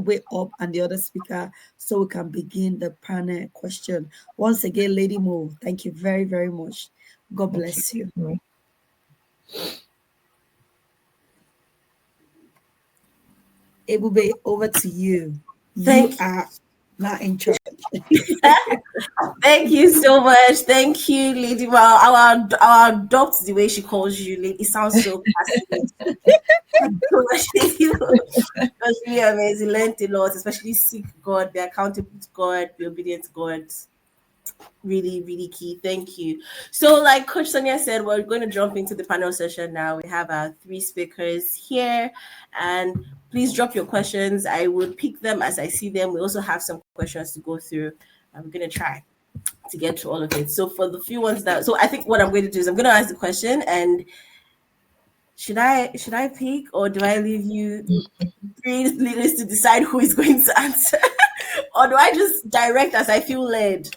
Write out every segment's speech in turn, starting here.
way up and the other speaker so we can begin the panel question. Once again, Lady Mo, thank you very, very much. God bless you. Ebube, over to you. You are not in charge. Thank you so much. Thank you, Lady. Well, I'll adopt the way she calls you, Lady. It sounds so passionate. It was really amazing. Learned a lot, especially seek God, be accountable to God, be obedient to God. Really, really key. Thank you. So, like Coach Sonia said, we're going to jump into the panel session now. We have our 3 speakers here, and please drop your questions. I will pick them as I see them. We also have some questions to go through. I'm going to try to get to all of it. So, for the few ones that, so I think what I'm going to do is I'm going to ask the question, and should I pick, or do I leave you 3 leaders to decide who is going to answer, or do I just direct as I feel led?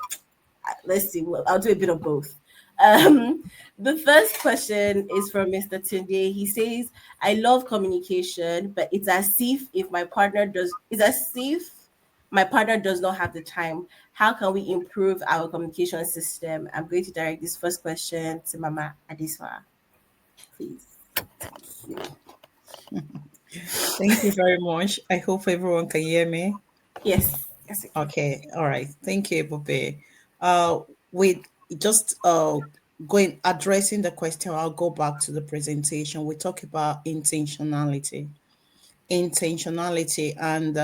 Let's see. Well, I'll do a bit of both. The first question is from Mr. Tunde. He says, "I love communication, but it's as if my partner does not have the time. How can we improve our communication system?" I'm going to direct this first question to Mama Adesuwa, please. Thank you very much. I hope everyone can hear me. Yes. Okay. All right. Thank you, Bobe. With just addressing the question, I'll go back to the presentation. We talk about intentionality, and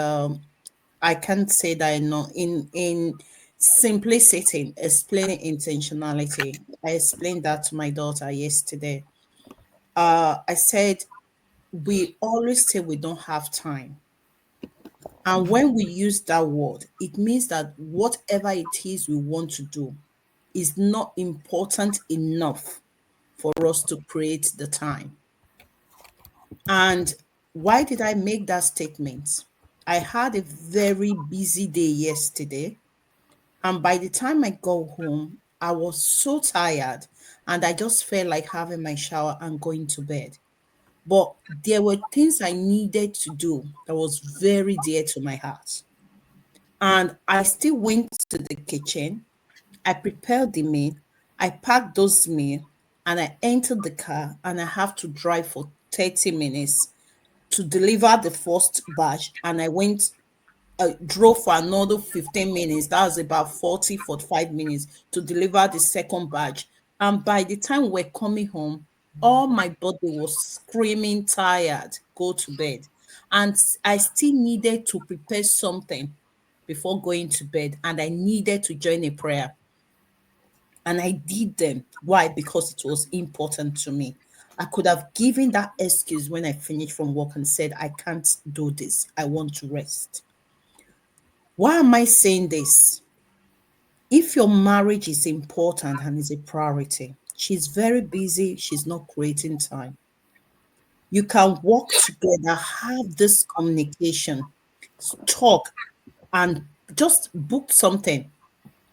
I can't say that in simplicity, explaining intentionality. I explained that to my daughter yesterday. I said we always say we don't have time. And when we use that word, it means that whatever it is we want to do is not important enough for us to create the time. And why did I make that statement? I had a very busy day yesterday. And by the time I got home, I was so tired and I just felt like having my shower and going to bed. But there were things I needed to do that was very dear to my heart. And I still went to the kitchen. I prepared the meal. I packed those meal and I entered the car and I have to drive for 30 minutes to deliver the first batch. And I drove for another 15 minutes. That was about 45 minutes to deliver the second batch. And by the time we're coming home, all my body was screaming tired, go to bed. And I still needed to prepare something before going to bed. And I needed to join a prayer. And I did them. Why? Because it was important to me. I could have given that excuse when I finished from work and said, I can't do this. I want to rest. Why am I saying this? If your marriage is important and is a priority, she's very busy, she's not creating time. You can work together, have this communication, talk, and just book something.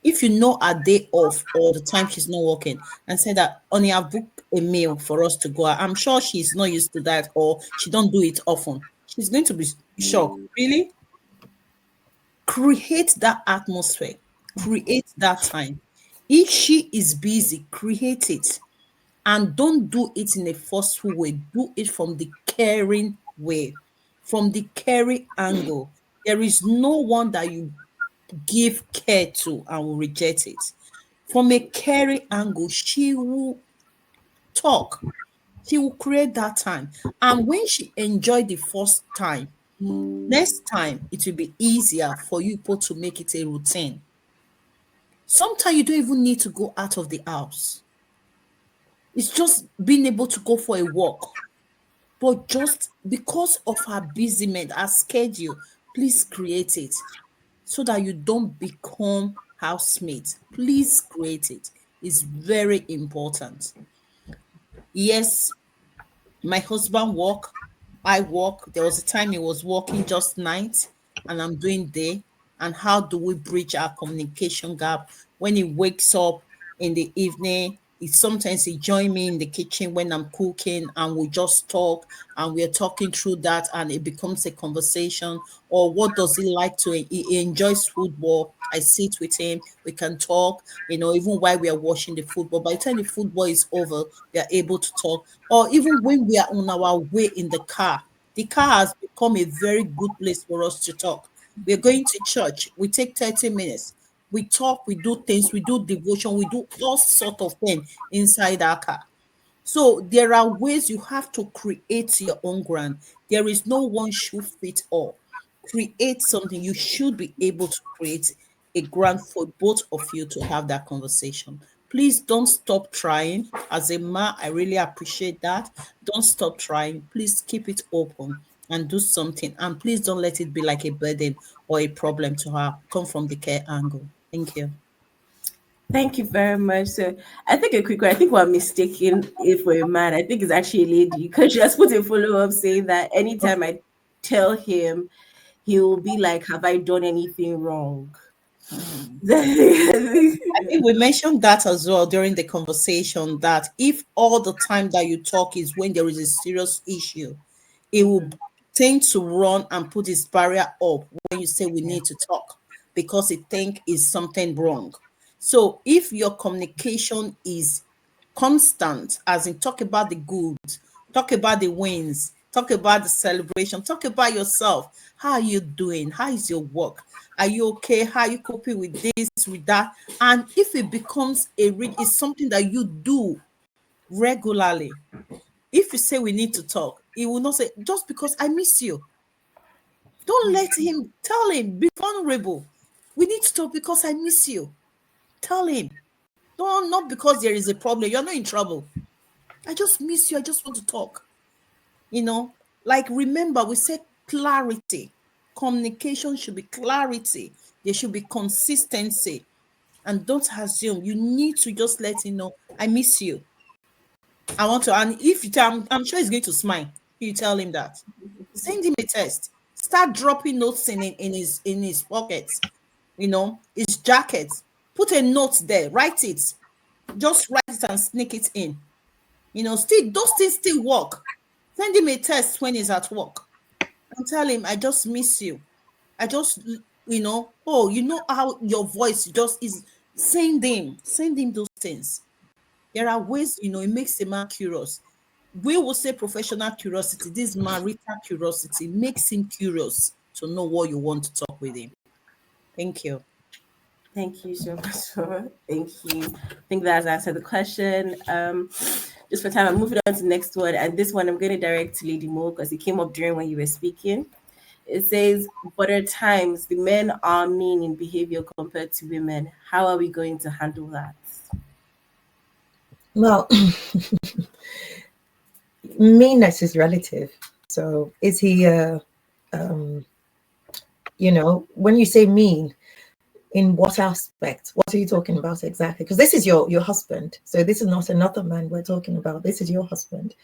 If you know a day off or the time she's not working, and say that, Honey, I've booked a meal for us to go out. I'm sure she's not used to that or she don't do it often. She's going to be shocked. Really? Create that atmosphere. Create that time. If she is busy, create it. And don't do it in a forceful way. Do it from the caring way, from the caring angle. There is no one that you give care to and will reject it. From a caring angle, she will talk. She will create that time. And when she enjoyed the first time, next time it will be easier for you both to make it a routine. Sometimes you don't even need to go out of the house. It's just being able to go for a walk. But just because of her busyness, her schedule, please create it so that you don't become housemates. Please create it. It's very important. Yes, my husband work, I work. There was a time he was working just night and I'm doing day. And how do we bridge our communication gap when he wakes up in the evening Sometimes he join me in the kitchen when I'm cooking, and we just talk, and we're talking through that, and it becomes a conversation. Or what does he like to, he enjoys football. I sit with him, we can talk, even while we are watching the football. By the time the football is over, we are able to talk. Or even when we are on our way in the car has become a very good place for us to talk. We're going to church, we take 30 minutes, we talk, we do things, we do devotion, we do all sort of things inside our car. So there are ways you have to create your own ground. There is no one shoe fit all. Create something. You should be able to create a ground for both of you to have that conversation. Please don't stop trying. As a man, I really appreciate that. Don't stop trying. Please keep it open and do something. And please don't let it be like a burden or a problem to her. Come from the care angle. Thank you. Thank you very much. So I think a quick one. I think we're mistaken if we're a man. I think it's actually a lady because she has put a follow up saying that anytime I tell him, he will be like, "Have I done anything wrong?" I think we mentioned that as well during the conversation, that if all the time that you talk is when there is a serious issue, it will tend to run and put its barrier up when you say we need to talk because it think is something wrong. So if your communication is constant, as in talk about the good, talk about the wins, talk about the celebration, talk about yourself. How are you doing? How is your work? Are you okay? How are you coping with this, with that? And if it becomes it's something that you do regularly, if you say we need to talk, he will not say, just because I miss you. Don't let him, tell him, be vulnerable. We need to talk because I miss you. Tell him. Don't, not because there is a problem. You're not in trouble. I just miss you. I just want to talk. Like remember, we said clarity. Communication should be clarity. There should be consistency. And don't assume. You need to just let him know, I miss you. I want to, and if you tell I'm sure he's going to smile. You tell him that. Send him a text. Start dropping notes in his pockets, his jacket. Put a note there. Write it. Just write it and sneak it in. Still those things still work. Send him a text when he's at work and tell him, I just miss you. I just, how your voice just is. Send him those things. There are ways, it makes a man curious. We will say professional curiosity. This marital curiosity makes him curious to know what you want to talk with him. Thank you. Thank you so much for thank you. I think that has answered the question. Just for time, I'm moving on to the next one, and this one I'm going to direct to Lady Mo because it came up during when you were speaking. It says, "But at times the men are mean in behavior compared to women. How are we going to handle that?" Well, meanness is relative. So is he, when you say mean, in what aspect? What are you talking about exactly? Because this is your husband. So this is not another man we're talking about. This is your husband.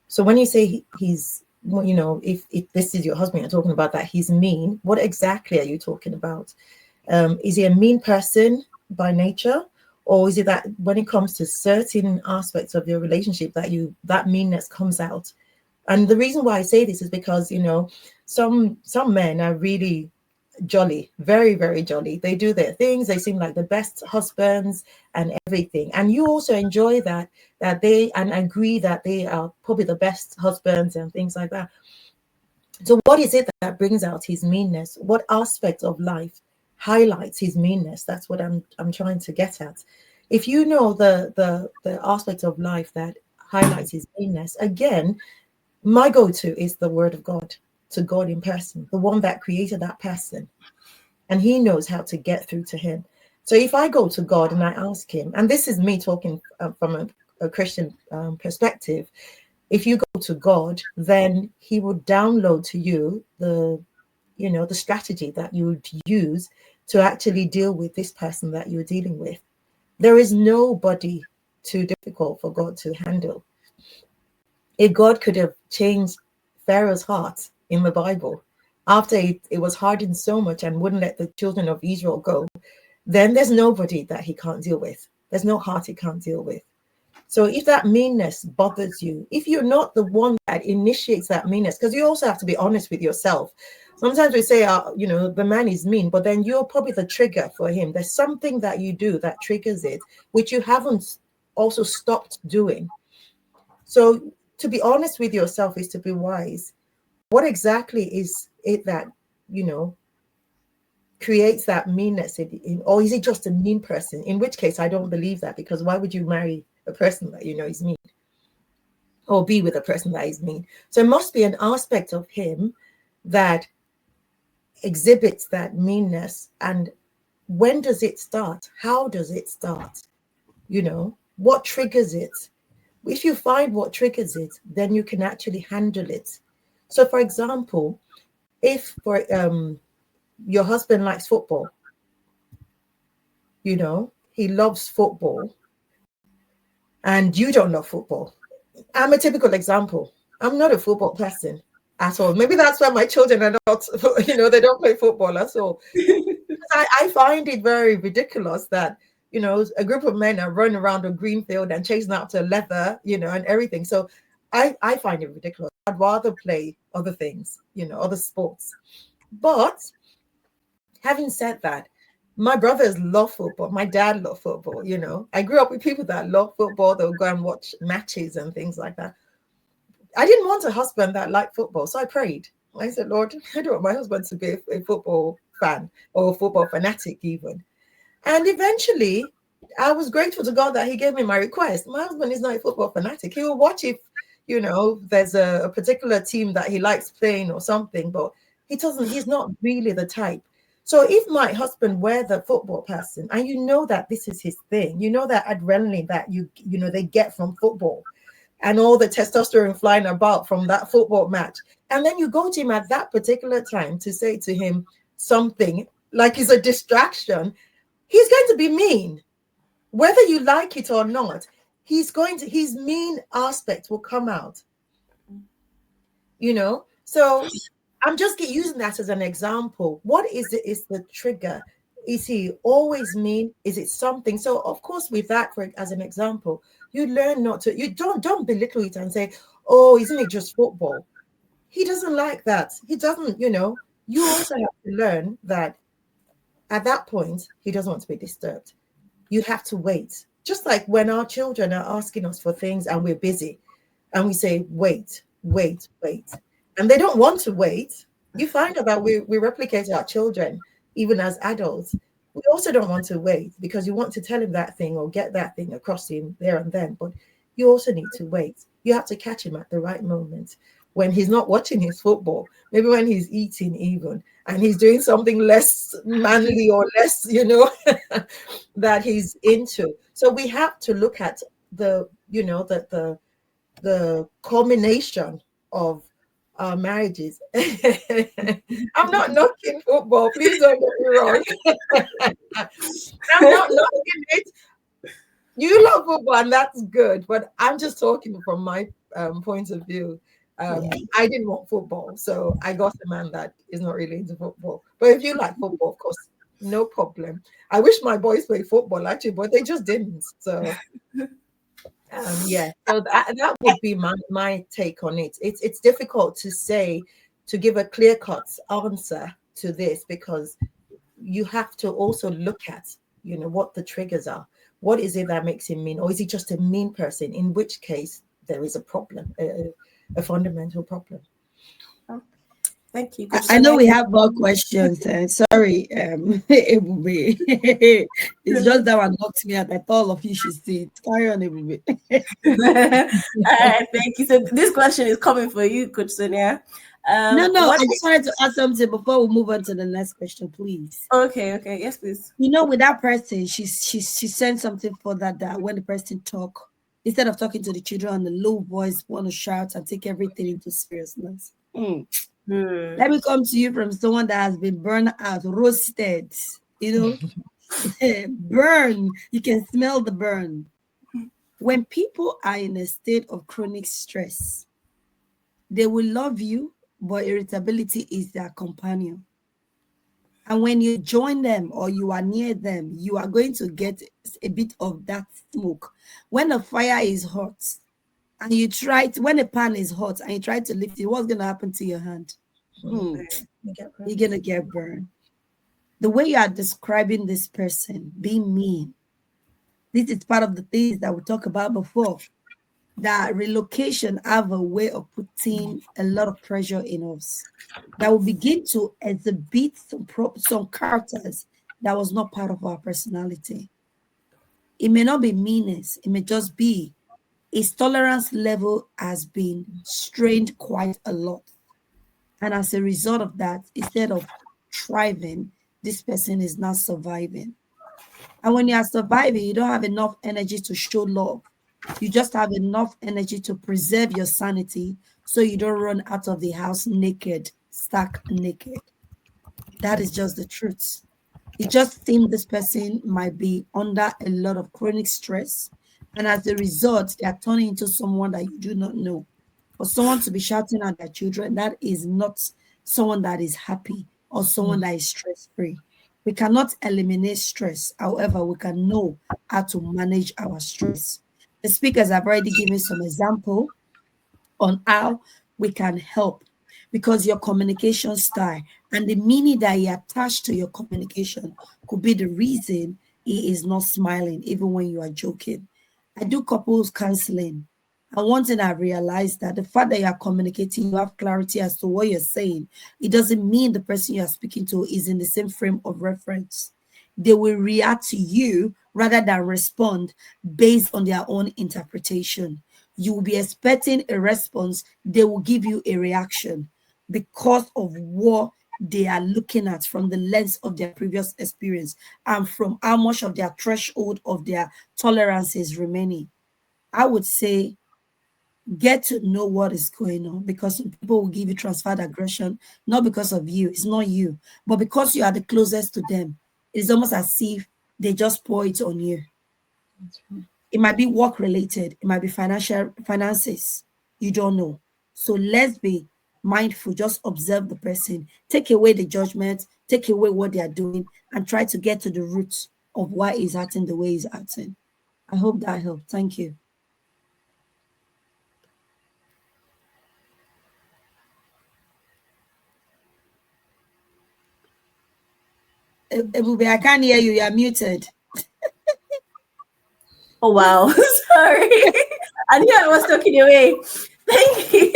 So when you say he's, if this is your husband, you're talking about that he's mean, what exactly are you talking about? Is he a mean person by nature? Or is it that when it comes to certain aspects of your relationship that meanness comes out? And the reason why I say this is because, some men are really jolly, very, very jolly. They do their things. They seem like the best husbands and everything. And you also enjoy that they, and agree that they are probably the best husbands and things like that. So what is it that brings out his meanness? What aspect of life highlights his meanness? That's what I'm trying to get at. If you know the aspect of life that highlights his meanness, again, my go-to is the word of God, to God in person, the one that created that person. And he knows how to get through to him. So if I go to God and I ask him, and this is me talking from a Christian perspective, if you go to God, then he would download to you the strategy that you would use to actually deal with this person that you're dealing with. There is nobody too difficult for God to handle. If God could have changed Pharaoh's heart in the Bible after it was hardened so much and wouldn't let the children of Israel go, then there's nobody that he can't deal with. There's no heart he can't deal with. So if that meanness bothers you, if you're not the one that initiates that meanness, because you also have to be honest with yourself. Sometimes we say, the man is mean, but then you're probably the trigger for him. There's something that you do that triggers it, which you haven't also stopped doing. So to be honest with yourself is to be wise. What exactly is it that, creates that meanness or is it just a mean person? In which case, I don't believe that, because why would you marry a person that is mean or be with a person that is mean? So it must be an aspect of him that exhibits that meanness. And when does it start? How does it start? What triggers it? If you find what triggers it, then you can actually handle it. So for example, if your husband likes football, he loves football, and you don't love football. I'm a typical example. I'm not a football person at all. Maybe that's why my children are not, they don't play football at all. I find it very ridiculous that, a group of men are running around a green field and chasing after leather, and everything. So I find it ridiculous. I'd rather play other things, other sports. But having said that, my brothers love football. My dad loved football. I grew up with people that love football. They'll go and watch matches and things like that. I didn't want a husband that liked football, so I prayed. I said, Lord, I don't want my husband to be a football fan or a football fanatic even. And eventually, I was grateful to God that he gave me my request. My husband is not a football fanatic. He will watch if, there's a particular team that he likes playing or something, but he's not really the type. So if my husband were the football person, and that this is his thing, that adrenaline that they get from football and all the testosterone flying about from that football match, and then you go to him at that particular time to say to him something like it's a distraction, he's going to be mean. Whether you like it or not, his mean aspect will come out. So I'm just using that as an example. What is the trigger? Is he always mean? Is it something? So of course, with that, as an example, you learn not to. You don't belittle it and say, "Oh, isn't it just football?" He doesn't like that. He doesn't. You also have to learn that at that point, he doesn't want to be disturbed. You have to wait. Just like when our children are asking us for things and we're busy, and we say, "Wait, wait, wait." And they don't want to wait. You find out that we replicate our children, even as adults. We also don't want to wait because you want to tell him that thing or get that thing across him there and then. But you also need to wait. You have to catch him at the right moment when he's not watching his football, maybe when he's eating even, and he's doing something less manly or less, that he's into. So we have to look at the culmination of our marriages. I'm not knocking football. Please don't get me wrong. I'm not knocking it. You love football, and that's good. But I'm just talking from my point of view. I didn't want football, so I got a man that is not really into football. But if you like football, of course, no problem. I wish my boys played football actually, but they just didn't. So. So that would be my take on it. It's difficult to give a clear-cut answer to this, because you have to also look at what the triggers are. What is it that makes him mean, or is he just a mean person? In which case there is a problem, a fundamental problem. Thank you. I know we have more questions. Sorry, it will be. It's just that one knocked me out. I thought all of you should see it. Carry on, it will be. All right, thank you. So this question is coming for you, Coach Sonia. No. I just wanted to ask something before we move on to the next question, please. Okay. Yes, please. With that person, she sent something for that when the person talk, instead of talking to the children on the low voice, want to shout and take everything into seriousness. Let me come to you from someone that has been burned out, roasted, burn. You can smell the burn. When people are in a state of chronic stress, they will love you, but irritability is their companion. And when you join them or you are near them, you are going to get a bit of that smoke. When the fire is hot and you try to, when a pan is hot and you try to lift it, what's going to happen to your hand? You're going to get burned. The way you are describing this person, being mean, this is part of the things that we talked about before. That relocation have a way of putting a lot of pressure in us. That will begin to exhibit some characters that was not part of our personality. It may not be meanness. It may just be his tolerance level has been strained quite a lot. And as a result of that, instead of thriving, this person is not surviving. And when you are surviving, you don't have enough energy to show love. You just have enough energy to preserve your sanity so you don't run out of the house naked, stark naked. That is just the truth. It just seems this person might be under a lot of chronic stress. And as a result, they are turning into someone that you do not know. For someone to be shouting at their children, that is not someone that is happy or someone that is stress-free. We cannot eliminate stress. However, we can know how to manage our stress. The speakers have already given some example on how we can help, because your communication style and the meaning that you attach to your communication could be the reason he is not smiling even when you are joking. I do couples counseling, and one thing I realized that the fact that you are communicating, you have clarity as to what you're saying, it doesn't mean the person you are speaking to is in the same frame of reference. They will react to you rather than respond based on their own interpretation. You will be expecting a response, they will give you a reaction because of what they are looking at from the lens of their previous experience and from how much of their threshold of their tolerance is remaining. I would say get to know what is going on, because people will give you transferred aggression, not because of you, it's not you, but because you are the closest to them. It's almost as if they just pour it on you. It might be work related, it might be finances, you don't know. So let's be mindful, just observe the person, take away the judgment, take away what they are doing, and try to get to the roots of why he's acting the way he's acting. I hope that helped. Thank you. Ebube, I can't hear you. You're muted. Oh, wow. Sorry. I knew I was talking away. Thank you.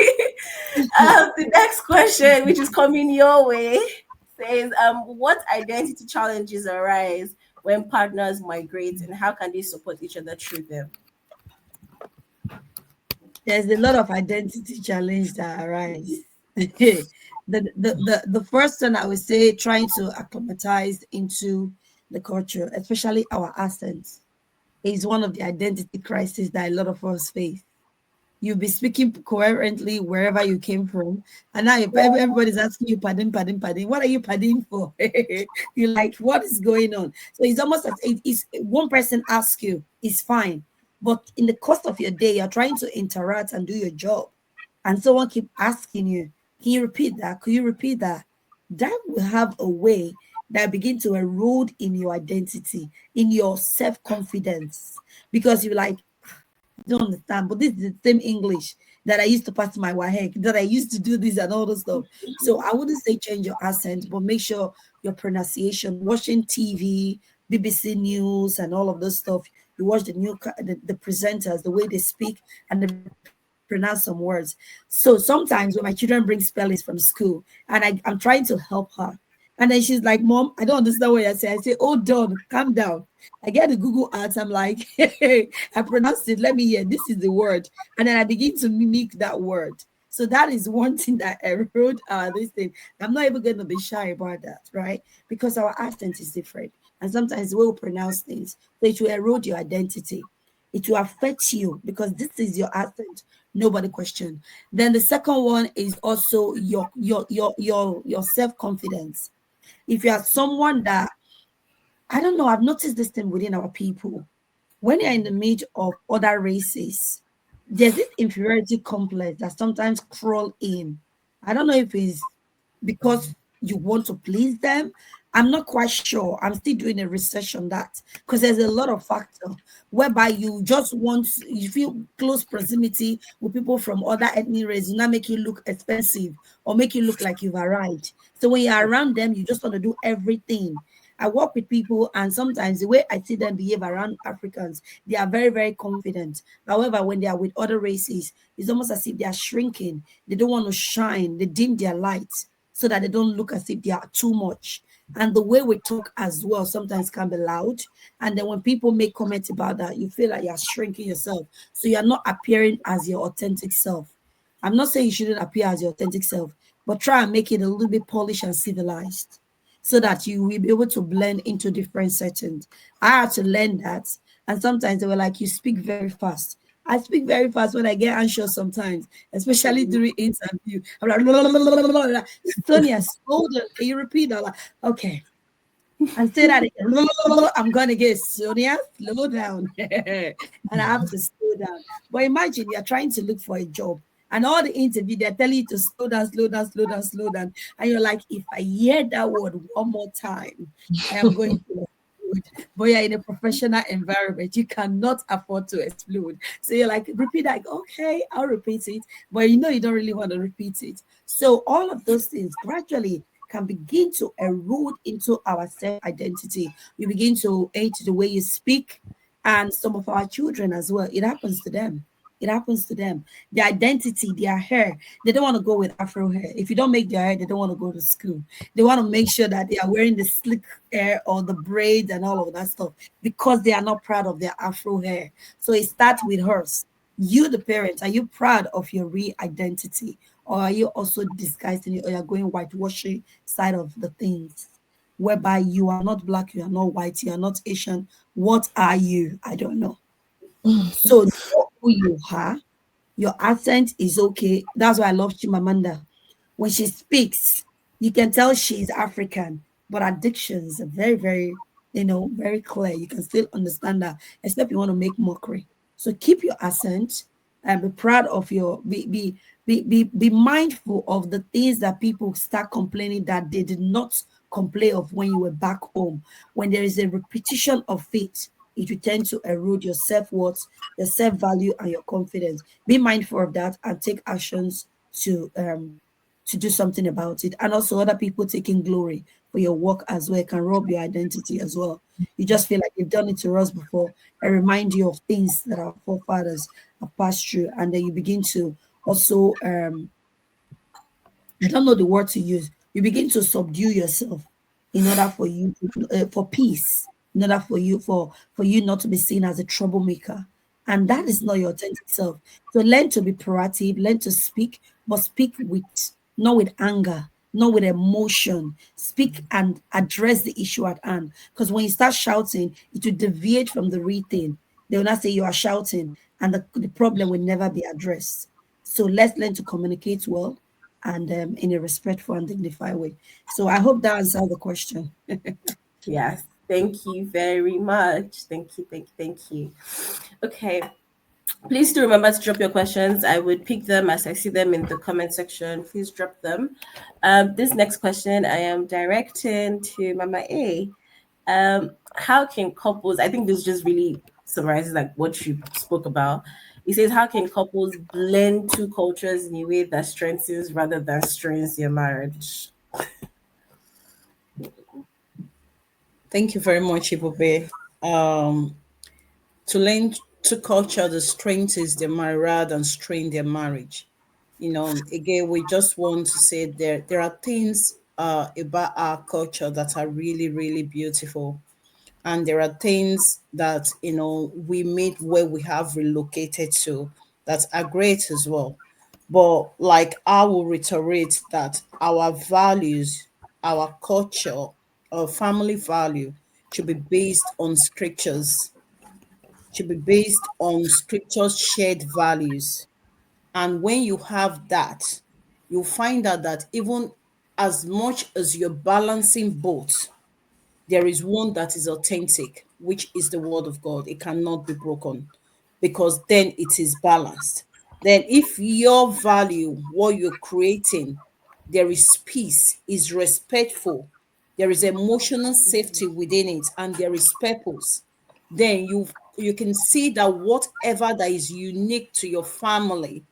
The next question, which is coming your way, says, what identity challenges arise when partners migrate, and how can they support each other through them? There's a lot of identity challenge that arise. The first one, I would say, trying to acclimatize into the culture, especially our accents, is one of the identity crises that a lot of us face. You'll be speaking coherently wherever you came from, and now everybody's asking you, pardon. What are you pardon for? You're like, what is going on? So it's almost as if one person asks you, it's fine. But in the course of your day, you're trying to interact and do your job, and someone keep asking you, can you repeat that? Could you repeat that? That will have a way that begin to erode in your identity, in your self-confidence, because you're like, I don't understand, but this is the same English that I used to pass my WAHEC, that I used to do this and all this stuff. So I wouldn't say change your accent, but make sure your pronunciation, watching TV, BBC News and all of this stuff, you watch the presenters, the way they speak and they pronounce some words. So sometimes when my children bring spellings from school and I'm trying to help her, and then she's like, Mom, I don't understand what you're saying. I say, oh, Dawn, calm down. I get the Google Ads. I'm like, hey, I pronounced it. Let me hear. This is the word. And then I begin to mimic that word. So that is one thing that erode this thing. I'm not even going to be shy about that, right? Because our accent is different. And sometimes we'll pronounce things. So it will erode your identity. It will affect you because this is your accent. Nobody question. Then the second one is also your self-confidence. If you are someone that, I don't know, I've noticed this thing within our people. When you're in the midst of other races, there's this inferiority complex that sometimes crawl in. I don't know if it's because you want to please them. I'm not quite sure. I'm still doing a research on that because there's a lot of factor whereby you just want, you feel close proximity with people from other ethnic race, do not make you look expensive or make you look like you've arrived. So when you're around them, you just want to do everything. I work with people, and sometimes the way I see them behave around Africans, they are very, very confident. However, when they are with other races, it's almost as if they are shrinking. They don't want to shine. They dim their lights so that they don't look as if they are too much. And the way we talk as well sometimes can be loud. And then when people make comments about that, you feel like you're shrinking yourself. So you're not appearing as your authentic self. I'm not saying you shouldn't appear as your authentic self, but try and make it a little bit polished and civilized so that you will be able to blend into different settings. I had to learn that. And sometimes they were like, you speak very fast. I speak very fast when I get anxious sometimes, especially during interview. I'm like, Sonia, slow down. Can you repeat that? Like, okay. And say that again. I'm gonna get Sonia, slow down. And I have to slow down. But imagine you're trying to look for a job. And all the interview, they're telling you to slow down, slow down, slow down, slow down. And you're like, if I hear that word one more time, I am going to explode. But you're in a professional environment. You cannot afford to explode. So you're like, repeat that. Okay, I'll repeat it. But you know you don't really want to repeat it. So all of those things gradually can begin to erode into our self-identity. You begin to hate the way you speak, and some of our children as well. It happens to them. It happens to them. Their identity, their hair, they don't want to go with Afro hair. If you don't make their hair, they don't want to go to school. They want to make sure that they are wearing the slick hair or the braids and all of that stuff because they are not proud of their Afro hair. So it starts with hers. You, the parents, are you proud of your real identity? Or are you also disguising it, or you're going whitewashing side of the things? Whereby you are not black, you are not white, you are not Asian. What are you? I don't know. So know who you are. Your accent is okay. That's why I love Chimamanda. When she speaks, you can tell she's African, but her dictions are very, very, very clear. You can still understand that, except you want to make mockery. So keep your accent and be proud of your be mindful of the things that people start complaining that they did not complain of when you were back home. When there is a repetition of it, it will tend to erode your self-worth, your self-value, and your confidence. Be mindful of that and take actions to do something about it. And also other people taking glory for your work as well can rob your identity as well. You just feel like you've done it to us before and remind you of things that our forefathers have passed through. And then you begin to also, I don't know the word to use, you begin to subdue yourself in order for you, for peace, in order for you not to be seen as a troublemaker. And that is not your authentic self. So learn to be proactive, learn to speak, but speak with, not with anger, not with emotion. Speak and address the issue at hand. Because when you start shouting, it will deviate from the real thing. They will not say you are shouting, and the problem will never be addressed. So let's learn to communicate well and in a respectful and dignified way. So I hope that answers the question. Yes. Thank you very much. Thank you. Thank you. Thank you. Okay. Please do remember to drop your questions. I would pick them as I see them in the comment section. Please drop them. This next question I am directing to Mama A. How can couples, I think this just really summarizes like what you spoke about. It says, how can couples blend two cultures in a way that strengthens rather than strains their marriage? Thank you very much, Ibobe. To learn to culture, the strength is their marriage rather than strain their marriage. Again, we just want to say there are things about our culture that are really, really beautiful. And there are things that, we meet where we have relocated to that are great as well. But like I will reiterate that our values, our culture, our family value should be based on scriptures, should be based on scriptures shared values. And when you have that, you'll find out that even as much as you're balancing both, there is one that is authentic, which is the word of God. It cannot be broken because then it is balanced. Then if your value, what you're creating, there is peace, is respectful, there is emotional safety within it, and there is purpose, then you can see that whatever that is unique to your family,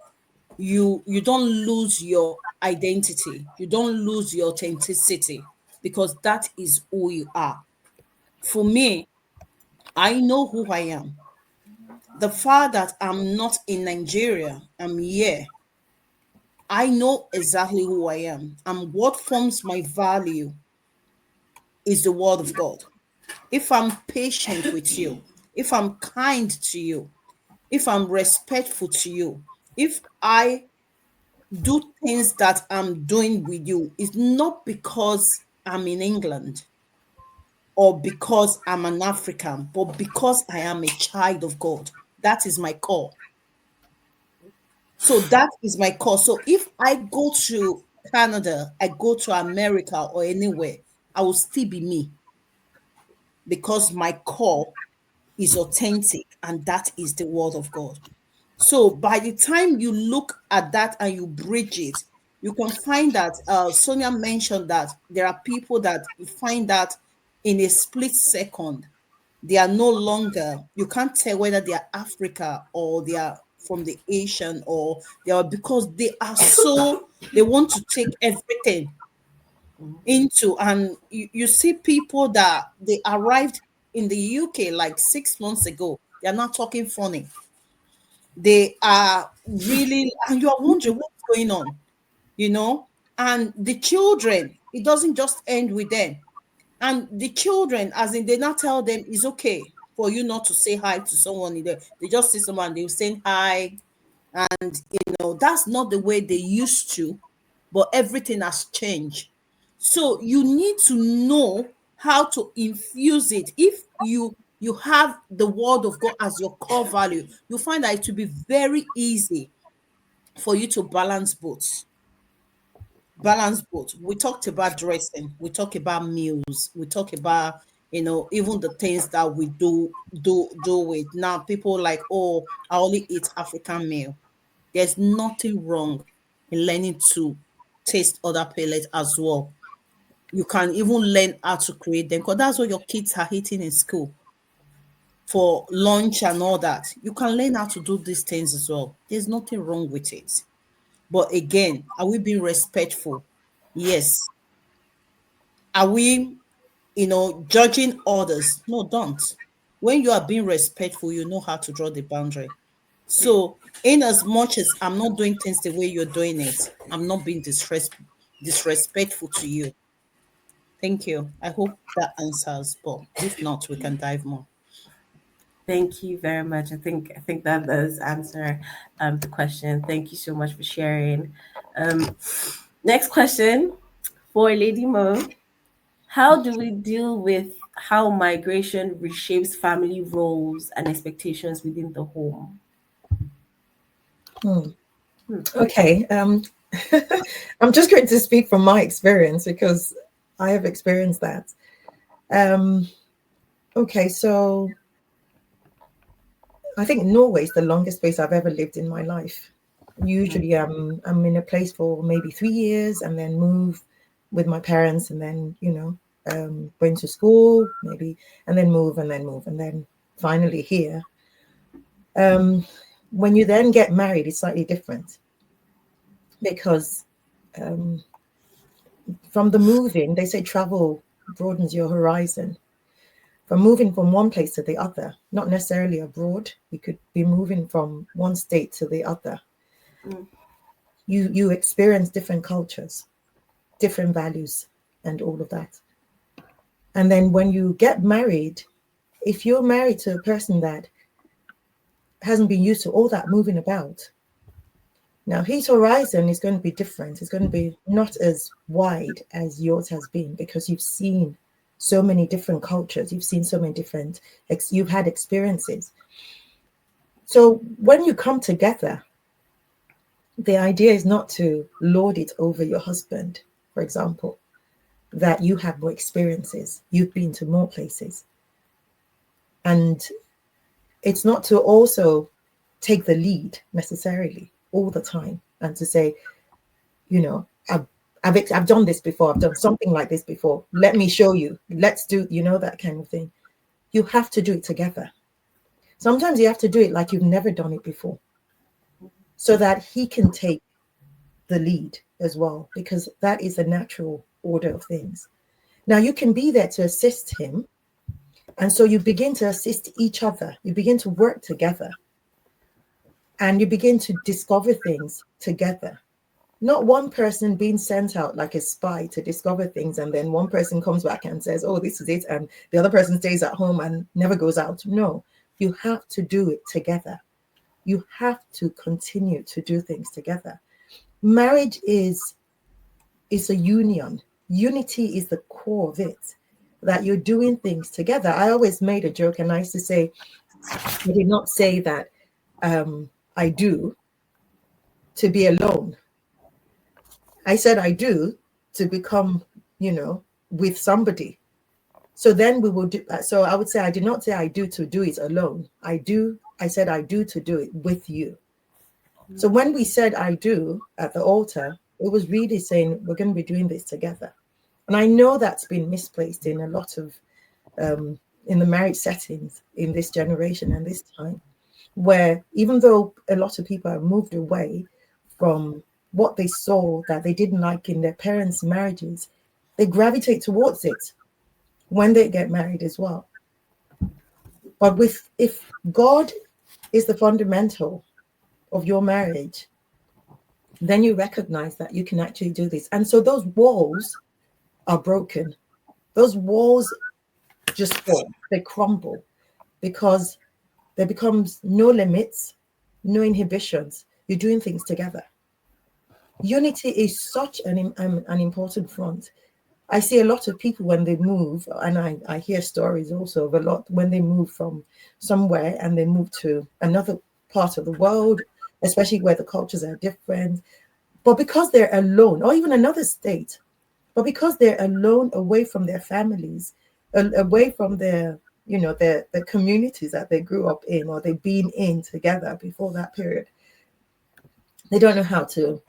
you don't lose your identity, you don't lose your authenticity, because that is who you are. For me, I know who I am. The fact that I'm not in Nigeria, I'm here, I know exactly who I am, and what forms my value is the word of God. If I'm patient with you, if I'm kind to you, if I'm respectful to you, if I do things that I'm doing with you, it's not because I'm in England or because I'm an African, but because I am a child of God. That is my core. So that is my core. So if I go to Canada, I go to America or anywhere, I will still be me, because my core is authentic, and that is the word of God. So by the time you look at that and you bridge it, you can find that Sonia mentioned that there are people that you find that in a split second, they are no longer, you can't tell whether they are Africa or they are from the Asian, or they are, because they are so, they want to take everything into, and you see people that they arrived in the UK like 6 months ago, they're not talking funny, they are really, and you are wondering what's going on, you know. And the children, it doesn't just end with them. And the children, as in, they not tell them it's okay for you not to say hi to someone in there. They just see someone, they'll say hi. And that's not the way they used to, but everything has changed. So you need to know how to infuse it. If you have the word of God as your core value, you find that it will be very easy for you to balance both. We talked about dressing, we talk about meals, we talk about even the things that we do with. Now people like, oh, I only eat African meal. There's nothing wrong in learning to taste other palates as well. You can even learn how to create them, because that's what your kids are eating in school for lunch and all that. You can learn how to do these things as well. There's nothing wrong with it. But again, are we being respectful? Yes. Are we, judging others? No, don't. When you are being respectful, you know how to draw the boundary. So, in as much as I'm not doing things the way you're doing it, I'm not being disrespectful to you. Thank you. I hope that answers, but if not, we can dive more. Thank you very much. I think that does answer the question. Thank you so much for sharing. Next question for Lady Mo. How do we deal with how migration reshapes family roles and expectations within the home? Okay. I'm just going to speak from my experience because I have experienced that. Okay, so I think Norway is the longest place I've ever lived in my life. Usually I'm in a place for maybe 3 years and then move with my parents, and then, going to school maybe, and then move and then finally here. When you then get married, it's slightly different, because from the moving, they say travel broadens your horizon. From moving from one place to the other, not necessarily abroad, you could be moving from one state to the other. You experience different cultures, different values, and all of that. And then when you get married, if you're married to a person that hasn't been used to all that moving about, now his horizon is going to be different. It's going to be not as wide as yours has been, because you've seen so many different cultures. You've seen so many different, you've had experiences. So when you come together, the idea is not to lord it over your husband, for example, that you have more experiences, you've been to more places. And it's not to also take the lead necessarily all the time and to say, I've done this before. I've done something like this before. Let me show you. Let's do, that kind of thing. You have to do it together. Sometimes you have to do it like you've never done it before, so that he can take the lead as well, because that is the natural order of things. Now, you can be there to assist him. And so you begin to assist each other. You begin to work together. And you begin to discover things together. Not one person being sent out like a spy to discover things, and then one person comes back and says, oh, this is it, and the other person stays at home and never goes out. No, you have to do it together. You have to continue to do things together. Marriage is a union. Unity is the core of it, that you're doing things together. I always made a joke, and I used to say, I did not say that I do to be alone. I said I do to become, with somebody. So then we will do. So I would say I did not say I do to do it alone. I said I do to do it with you. So when we said I do at the altar, it was really saying we're going to be doing this together. And I know that's been misplaced in a lot of, in the marriage settings in this generation and this time, where even though a lot of people have moved away from what they saw that they didn't like in their parents' marriages, they gravitate towards it when they get married as well. But if God is the fundamental of your marriage, then you recognize that you can actually do this. And so those walls are broken. Those walls just fall, they crumble, because there becomes no limits, no inhibitions. You're doing things together. Unity is such an important front. I see a lot of people when they move, and I hear stories also of a lot when they move from somewhere and they move to another part of the world, especially where the cultures are different. But because they're alone, or even another state, but because they're alone, away from their families, away from their, the communities that they grew up in or they've been in together before that period, they don't know how to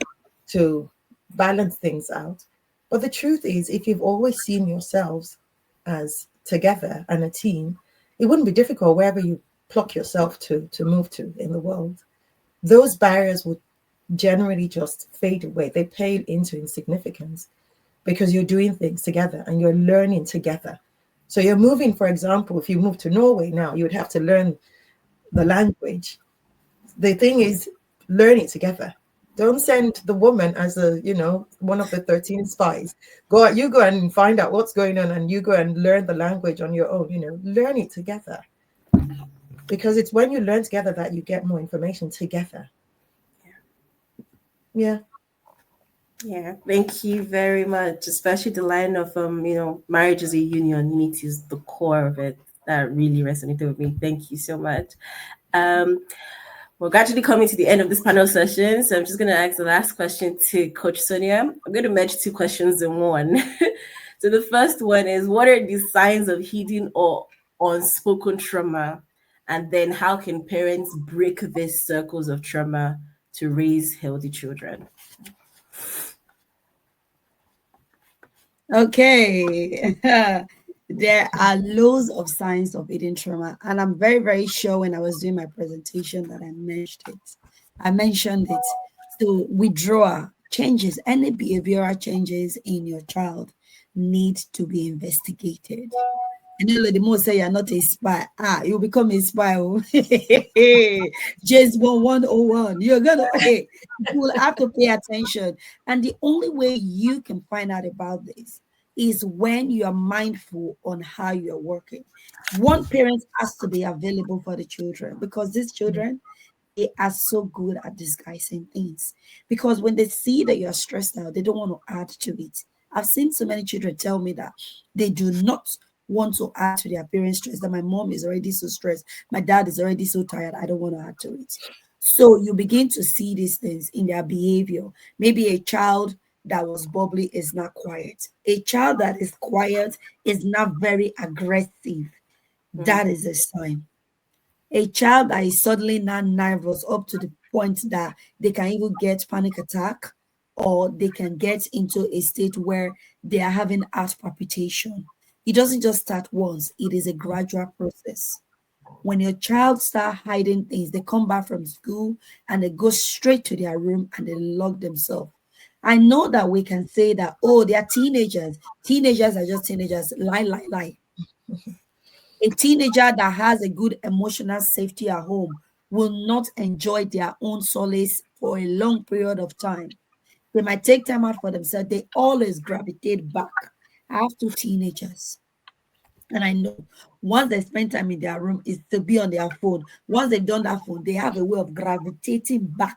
balance things out. But the truth is, if you've always seen yourselves as together and a team, it wouldn't be difficult wherever you pluck yourself to move to in the world. Those barriers would generally just fade away. They pale into insignificance because you're doing things together and you're learning together. So you're moving, for example, if you move to Norway now, you would have to learn the language. The thing is, learn it together. Don't send the woman as one of the 13 spies. Go and find out what's going on, and you go and learn the language on your own. Learn it together, because it's when you learn together that you get more information together. Yeah. Thank you very much. Especially the line of marriage is a union, unity is the core of it. That really resonated with me. Thank you so much. We're gradually coming to the end of this panel session, so I'm just going to ask the last question to Coach Sonia. I'm going to merge two questions in one. So the first one is, what are the signs of hidden or unspoken trauma? And then how can parents break these circles of trauma to raise healthy children? Okay. There are loads of signs of hidden trauma, and I'm very, very sure when I was doing my presentation that I mentioned it. So withdrawal changes, any behavioral changes in your child need to be investigated. And then the most say you're not a spy. You'll become a spy. James Bond 101. You're gonna you will have to pay attention. And the only way you can find out about this is when you are mindful on how you're working. One parent has to be available for the children, because these children, they are so good at disguising things. Because when they see that you're stressed out, they don't want to add to it. I've seen so many children tell me that they do not want to add to their parents' stress, that my mom is already so stressed, my dad is already so tired, I don't want to add to it. So you begin to see these things in their behavior. Maybe a child that was bubbly is not quiet. A child that is quiet is not very aggressive. That is a sign. A child that is suddenly not nervous up to the point that they can even get panic attack, or they can get into a state where they are having heart palpitation. It doesn't just start once, it is a gradual process. When your child start hiding things, they come back from school and they go straight to their room and they lock themselves. I know that we can say that, oh, they are teenagers. Teenagers are just teenagers. Lie, lie, lie. A teenager that has a good emotional safety at home will not enjoy their own solace for a long period of time. They might take time out for themselves. They always gravitate back. I have two teenagers. And I know once they spend time in their room, is to be on their phone. Once they've done that phone, they have a way of gravitating back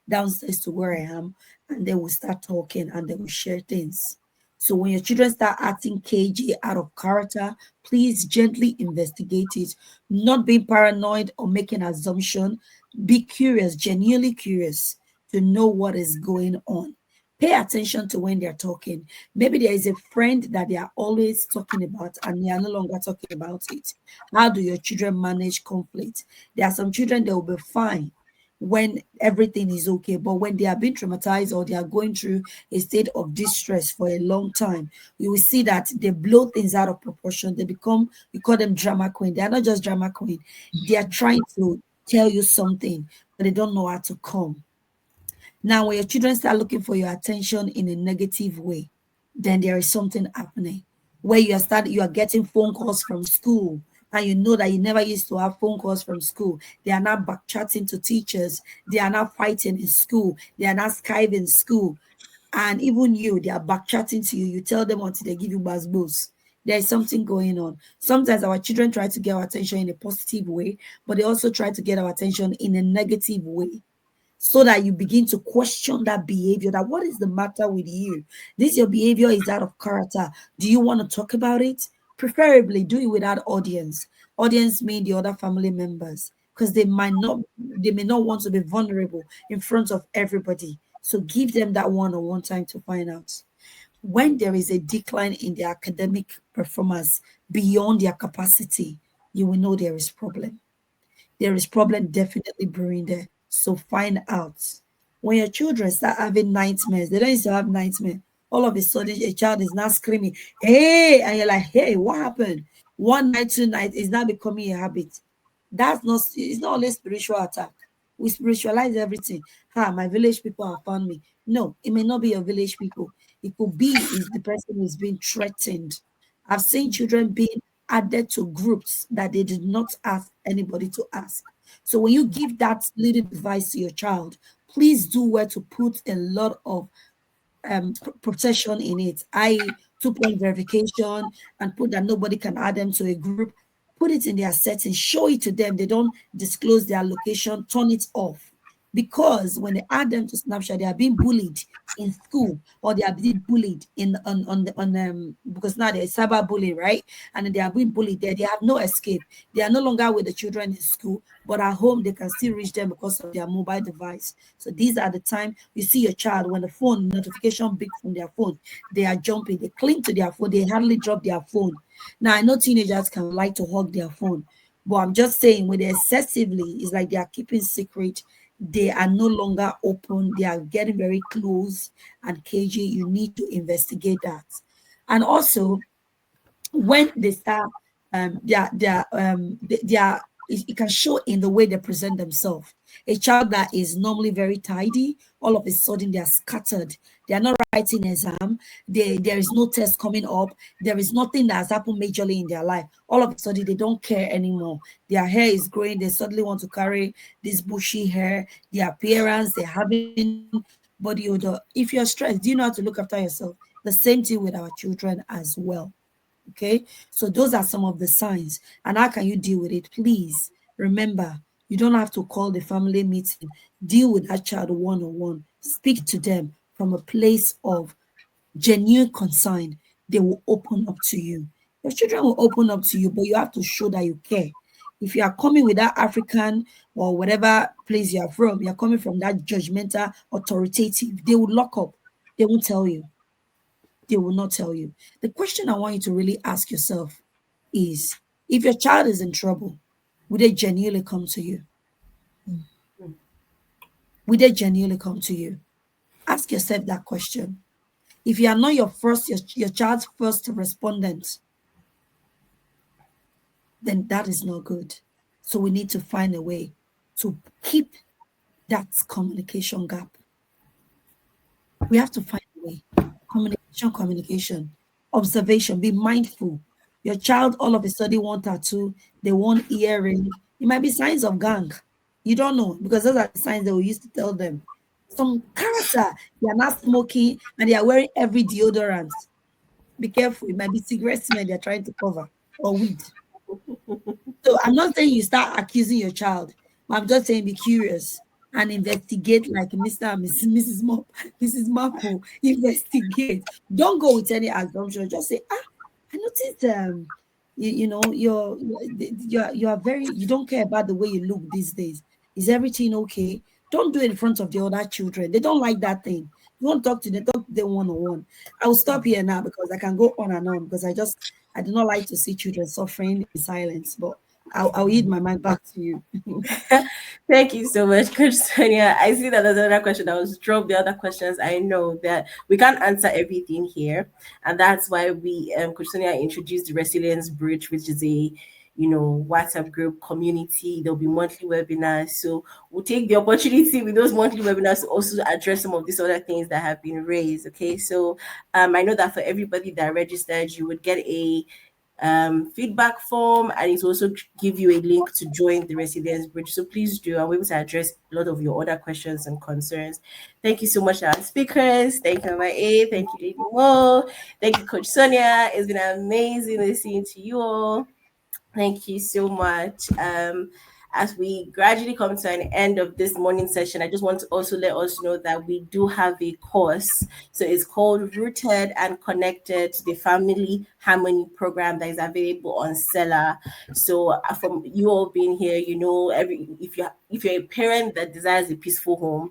downstairs to where I am, and they will start talking and they will share things. So when your children start acting cagey out of character, please gently investigate it, not being paranoid or making assumption. Be curious, genuinely curious to know what is going on. Pay attention to when they're talking. Maybe there is a friend that they are always talking about and they are no longer talking about it. How do your children manage conflict? There are some children that will be fine when everything is okay, but when they are being traumatized or they are going through a state of distress for a long time, you will see that they blow things out of proportion. They become, you call them drama queen. They are not just drama queen. They are trying to tell you something, but they don't know how to come. Now, when your children start looking for your attention in a negative way, then there is something happening where you are getting phone calls from school, and you know that you never used to have phone calls from school. They are now back chatting to teachers. They are now fighting in school. They are now Skype in school. And even you, they are back chatting to you. You tell them until they give you buzz. There is something going on. Sometimes our children try to get our attention in a positive way, but they also try to get our attention in a negative way, so that you begin to question that behavior, that what is the matter with you? This your behavior is out of character. Do you want to talk about it? Preferably do it without audience. Audience mean the other family members, because they may not want to be vulnerable in front of everybody. So give them that one-on-one time to find out. When there is a decline in their academic performance beyond their capacity, you will know there is problem. There is problem definitely brewing there. So find out. When your children start having nightmares, they don't used to have nightmares. All of a sudden, a child is now screaming, hey, and you're like, hey, what happened? One night, two nights is now becoming a habit. That's not, it's not only spiritual attack. We spiritualize everything. My village people have found me. No, it may not be your village people. It could be is the person who is being threatened. I've seen children being added to groups that they did not ask anybody to ask. So when you give that little advice to your child, please do well to put a lot of protection in it. I 2-point verification, and put that nobody can add them to a group. Put it in their settings, show it to them. They don't disclose their location, turn it off. Because when they add them to Snapchat, they are being bullied in school, or they are being bullied in on because now there's cyberbullying, right? And they are being bullied there. They have no escape. They are no longer with the children in school, but at home they can still reach them because of their mobile device. So these are the time you see your child when the phone notification big from their phone, they are jumping, they cling to their phone, they hardly drop their phone. Now I know teenagers can like to hug their phone, but I'm just saying when they excessively, it's like they are keeping secret. They are no longer open. They are getting very close and cagey. You need to investigate that. And also, when they start, they are, it can show in the way they present themselves. A child that is normally very tidy, all of a sudden they are scattered. They are not writing exam. There is no test coming up. There is nothing that has happened majorly in their life. All of a sudden they don't care anymore. Their hair is growing. They suddenly want to carry this bushy hair. Their appearance, they're having body odor. If you're stressed, do you know how to look after yourself? The same thing with our children as well. Okay, so those are some of the signs. And how can you deal with it? Please remember, you don't have to call the family meeting. Deal with that child one-on-one. Speak to them from a place of genuine concern. They will open up to you. Your children will open up to you, but you have to show that you care. If you are coming with that African or whatever place you are from, you're coming from that judgmental, authoritative, they will lock up. They won't tell you. They will not tell you. The question I want you to really ask yourself is, if your child is in trouble, would they genuinely come to you? Would they genuinely come to you? Ask yourself that question. If you are not your child's first respondent, then that is not good. So we need to find a way to keep that communication gap. We have to find a way. Communication, observation, be mindful. Your child all of a sudden want tattoo, they want earring. It might be signs of gang. You don't know, because those are the signs that we used to tell them. Some character, they are not smoking and they are wearing every deodorant. Be careful, it might be cigarette smell they're trying to cover, or weed. So I'm not saying you start accusing your child, but I'm just saying be curious and investigate like Mr. and Mrs. Mrs. Mapo. Investigate. Don't go with any assumption. Just say, I noticed you know you're very, you don't care about the way you look these days. Is everything okay? Don't do it in front of the other children. They don't like that thing. You want to talk to them, talk to them one-on-one. I will stop here now because I can go on and on, because I do not like to see children suffering in silence. But I'll yield my mind back to you. Thank you so much, Coach Sonia. I see that there's another question. I was dropped the other questions. I know that we can't answer everything here, and that's why we, Coach Sonia, introduced the Resilience Bridge, which is a WhatsApp group community. There'll be monthly webinars, so we'll take the opportunity with those monthly webinars to also address some of these other things that have been raised. Okay, so I know that for everybody that registered, you would get a feedback form, and it also give you a link to join the Resilience Bridge. So please do, and we're able to address a lot of your other questions and concerns. Thank you so much, our speakers. Thank you, my A. Thank you, Lady Mo. Thank you, Coach Sonia. It's been amazing listening to you all. Thank you so much. As we gradually come to an end of this morning session, I just want to also let us know that we do have a course. So it's called Rooted and Connected to the Family Harmony Program that is available on Seller. So from you all being here, if you're a parent that desires a peaceful home,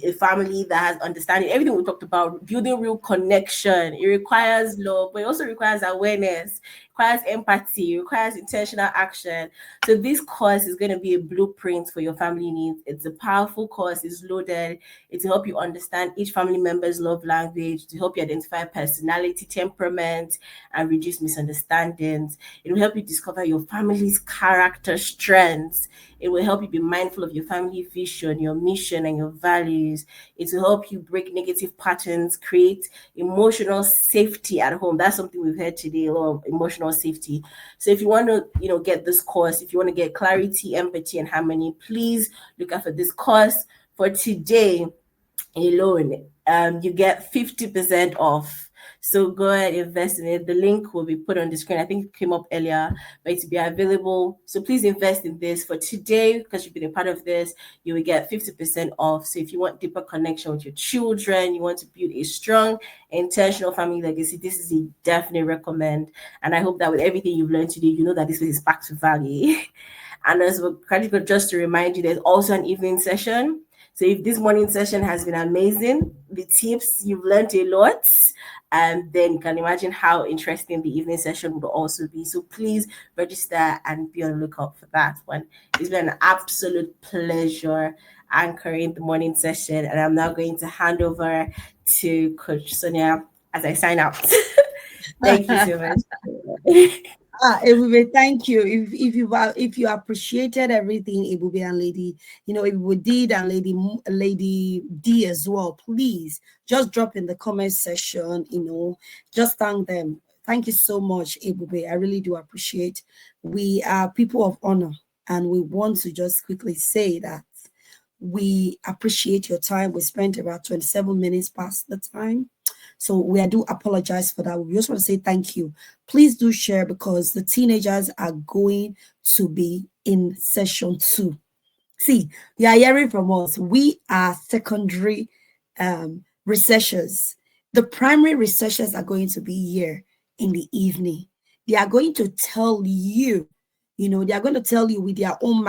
a family that has understanding, everything we talked about, building real connection, it requires love, but it also requires awareness, requires empathy, requires intentional action. So this course is going to be a blueprint for your family needs. It's a powerful course. It's loaded. It's to help you understand each family member's love language, to help you identify personality, temperament, and reduce misunderstandings. It will help you discover your family's character strengths. It will help you be mindful of your family vision, your mission, and your values. It will help you break negative patterns, create emotional safety at home. That's something we've heard today, a lot of emotional safety. So if you want to, get this course, if you want to get clarity, empathy, and harmony, please look out for this course. For today alone, you get 50% off. So go ahead, invest in it. The link will be put on the screen. I think it came up earlier, but it will be available. So please invest in this for today, because you've been a part of this. You will get 50% off. So if you want deeper connection with your children, you want to build a strong, intentional family legacy, this is a definite recommend. And I hope that with everything you've learned today, you know that this is back to value. And as we're critical, just to remind you, there's also an evening session. So if this morning session has been amazing, the tips, you've learned a lot, and then you can imagine how interesting the evening session would also be. So please register and be on the lookout for that one. It's been an absolute pleasure anchoring the morning session, and I'm now going to hand over to Coach Sonia as I sign out. Thank you so much. Ebube, thank you. If you appreciated everything Ebube and Lady, Ebube did, and Lady D as well, please just drop in the comment section, just thank them. Thank you so much, Ebube. I really do appreciate. We are people of honor, and we want to just quickly say that we appreciate your time. We spent about 27 minutes past the time. So we do apologize for that. We just want to say thank you. Please do share, because the teenagers are going to be in session 2. See, you are hearing from us. We are secondary researchers. The primary researchers are going to be here in the evening. They are going to tell you, they are going to tell you with their own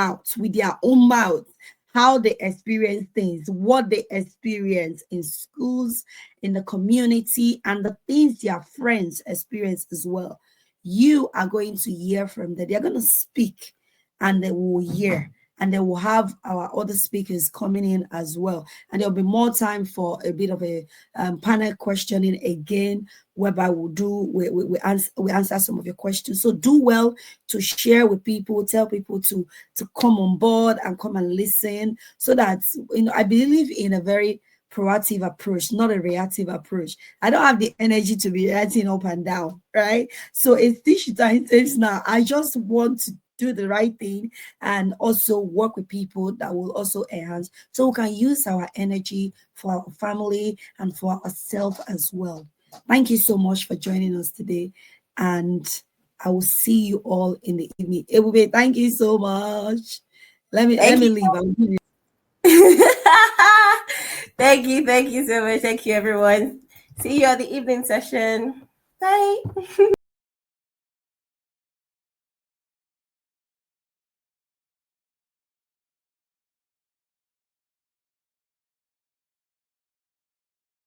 mouth, how they experience things, what they experience in schools, in the community, and the things their friends experience as well. You are going to hear from them. They're going to speak, and they will hear. and then we'll have our other speakers coming in as well. And there'll be more time for a bit of a panel questioning again, whereby we answer some of your questions. So do well to share with people, tell people to come on board and come and listen, so that, you know, I believe in a very proactive approach, not a reactive approach. I don't have the energy to be reacting up and down, right? So it's digital intense now. I just want to do the right thing and also work with people that will also enhance, so we can use our energy for our family and for ourselves as well. Thank you so much for joining us today, and I will see you all in the evening. Ebube, thank you so much. Let me leave. I'll give you. Thank you so much. Thank you, everyone. See you at the evening session. Bye.